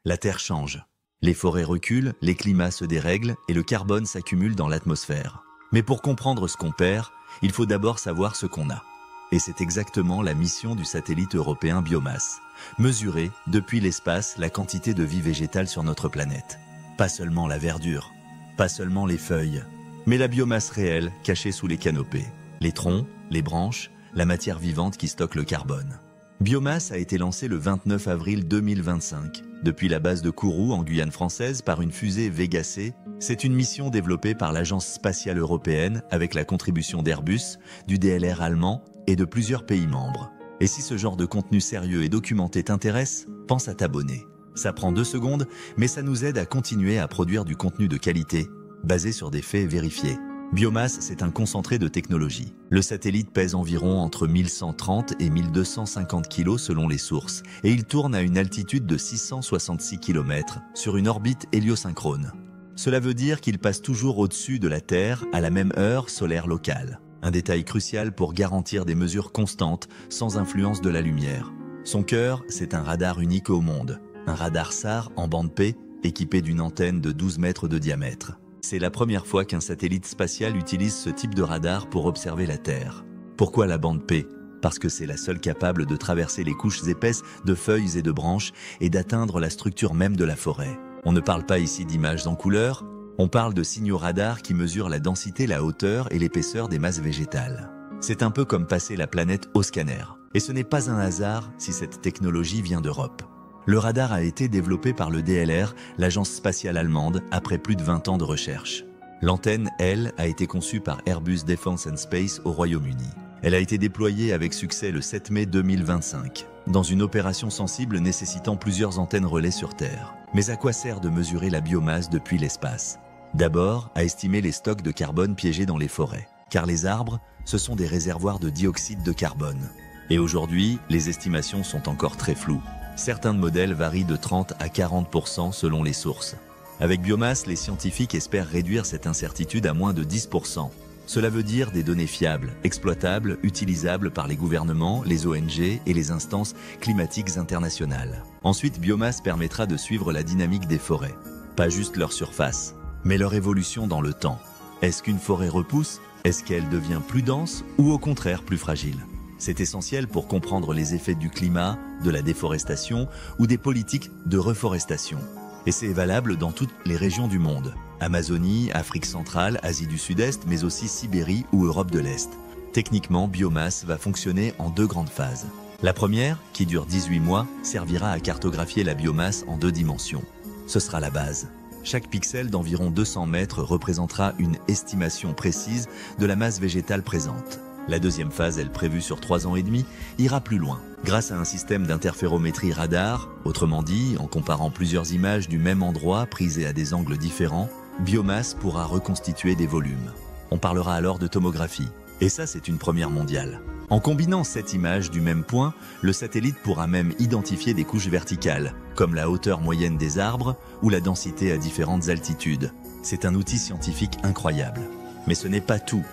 La Terre change. Les forêts reculent, les climats se dérèglent et le carbone s'accumule dans l'atmosphère. Mais pour comprendre ce qu'on perd, il faut d'abord savoir ce qu'on a. Et c'est exactement la mission du satellite européen Biomasse. Mesurer, depuis l'espace, la quantité de vie végétale sur notre planète. Pas seulement la verdure, pas seulement les feuilles, mais la biomasse réelle cachée sous les canopées. Les troncs, les branches, la matière vivante qui stocke le carbone. Biomasse a été lancé le 29 avril 2025. Depuis la base de Kourou en Guyane française par une fusée Vega C, c'est une mission développée par l'Agence spatiale européenne avec la contribution d'Airbus, du DLR allemand et de plusieurs pays membres. Et si ce genre de contenu sérieux et documenté t'intéresse, pense à t'abonner. Ça prend 2 secondes, mais ça nous aide à continuer à produire du contenu de qualité, basé sur des faits vérifiés. Biomasse, c'est un concentré de technologie. Le satellite pèse environ entre 1130 et 1250 kg selon les sources, et il tourne à une altitude de 666 km sur une orbite héliosynchrone. Cela veut dire qu'il passe toujours au-dessus de la Terre à la même heure solaire locale. Un détail crucial pour garantir des mesures constantes, sans influence de la lumière. Son cœur, c'est un radar unique au monde. Un radar SAR en bande P, équipé d'une antenne de 12 mètres de diamètre. C'est la première fois qu'un satellite spatial utilise ce type de radar pour observer la Terre. Pourquoi la bande P ? Parce que c'est la seule capable de traverser les couches épaisses de feuilles et de branches et d'atteindre la structure même de la forêt. On ne parle pas ici d'images en couleur, on parle de signaux radars qui mesurent la densité, la hauteur et l'épaisseur des masses végétales. C'est un peu comme passer la planète au scanner. Et ce n'est pas un hasard si cette technologie vient d'Europe. Le radar a été développé par le DLR, l'agence spatiale allemande, après plus de 20 ans de recherche. L'antenne, elle, a été conçue par Airbus Defence and Space au Royaume-Uni. Elle a été déployée avec succès le 7 mai 2025, dans une opération sensible nécessitant plusieurs antennes relais sur Terre. Mais à quoi sert de mesurer la biomasse depuis l'espace ? D'abord, à estimer les stocks de carbone piégés dans les forêts. Car les arbres, ce sont des réservoirs de dioxyde de carbone. Et aujourd'hui, les estimations sont encore très floues. Certains modèles varient de 30 à 40% selon les sources. Avec Biomasse, les scientifiques espèrent réduire cette incertitude à moins de 10%. Cela veut dire des données fiables, exploitables, utilisables par les gouvernements, les ONG et les instances climatiques internationales. Ensuite, Biomasse permettra de suivre la dynamique des forêts. Pas juste leur surface, mais leur évolution dans le temps. Est-ce qu'une forêt repousse ? Est-ce qu'elle devient plus dense ou au contraire plus fragile ? C'est essentiel pour comprendre les effets du climat, de la déforestation ou des politiques de reforestation. Et c'est valable dans toutes les régions du monde. Amazonie, Afrique centrale, Asie du Sud-Est, mais aussi Sibérie ou Europe de l'Est. Techniquement, Biomasse va fonctionner en 2 grandes phases. La première, qui dure 18 mois, servira à cartographier la biomasse en 2 dimensions. Ce sera la base. Chaque pixel d'environ 200 mètres représentera une estimation précise de la masse végétale présente. La deuxième phase, elle prévue sur 3 ans et demi, ira plus loin. Grâce à un système d'interférométrie radar, autrement dit, en comparant plusieurs images du même endroit prisées à des angles différents, Biomasse pourra reconstituer des volumes. On parlera alors de tomographie. Et ça, c'est une première mondiale. En combinant 7 images du même point, le satellite pourra même identifier des couches verticales, comme la hauteur moyenne des arbres ou la densité à différentes altitudes. C'est un outil scientifique incroyable. Mais ce n'est pas tout.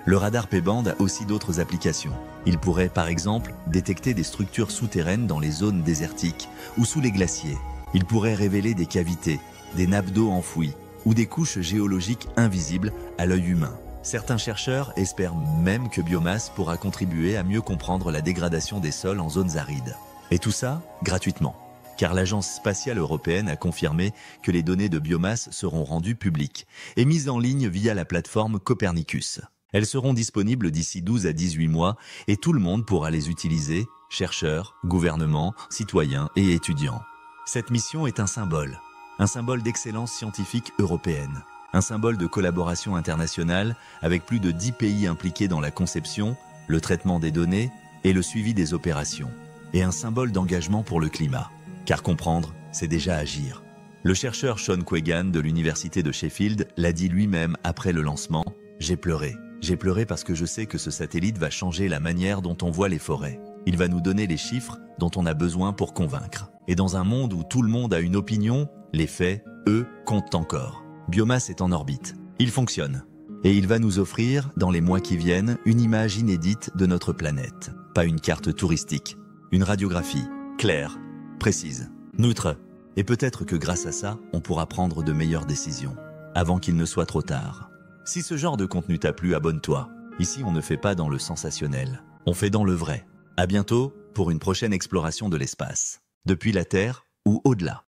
Le radar P-band a aussi d'autres applications. Il pourrait, par exemple, détecter des structures souterraines dans les zones désertiques ou sous les glaciers. Il pourrait révéler des cavités, des nappes d'eau enfouies ou des couches géologiques invisibles à l'œil humain. Certains chercheurs espèrent même que Biomasse pourra contribuer à mieux comprendre la dégradation des sols en zones arides. Et tout ça, gratuitement. Car l'Agence spatiale européenne a confirmé que les données de Biomasse seront rendues publiques et mises en ligne via la plateforme Copernicus. Elles seront disponibles d'ici 12 à 18 mois et tout le monde pourra les utiliser, chercheurs, gouvernements, citoyens et étudiants. Cette mission est un symbole d'excellence scientifique européenne, un symbole de collaboration internationale avec plus de 10 pays impliqués dans la conception, le traitement des données et le suivi des opérations, et un symbole d'engagement pour le climat. Car comprendre, c'est déjà agir. Le chercheur Sean Queggan de l'université de Sheffield l'a dit lui-même après le lancement, « J'ai pleuré. J'ai pleuré parce que je sais que ce satellite va changer la manière dont on voit les forêts. Il va nous donner les chiffres dont on a besoin pour convaincre. Et dans un monde où tout le monde a une opinion, les faits, eux, comptent encore. Biomasse est en orbite. Il fonctionne. Et il va nous offrir, dans les mois qui viennent, une image inédite de notre planète. Pas une carte touristique. Une radiographie, claire, précise, neutre, Et peut-être que grâce à ça, on pourra prendre de meilleures décisions, avant qu'il ne soit trop tard. Si ce genre de contenu t'a plu, abonne-toi. Ici, on ne fait pas dans le sensationnel, on fait dans le vrai. À bientôt pour une prochaine exploration de l'espace, depuis la Terre ou au-delà.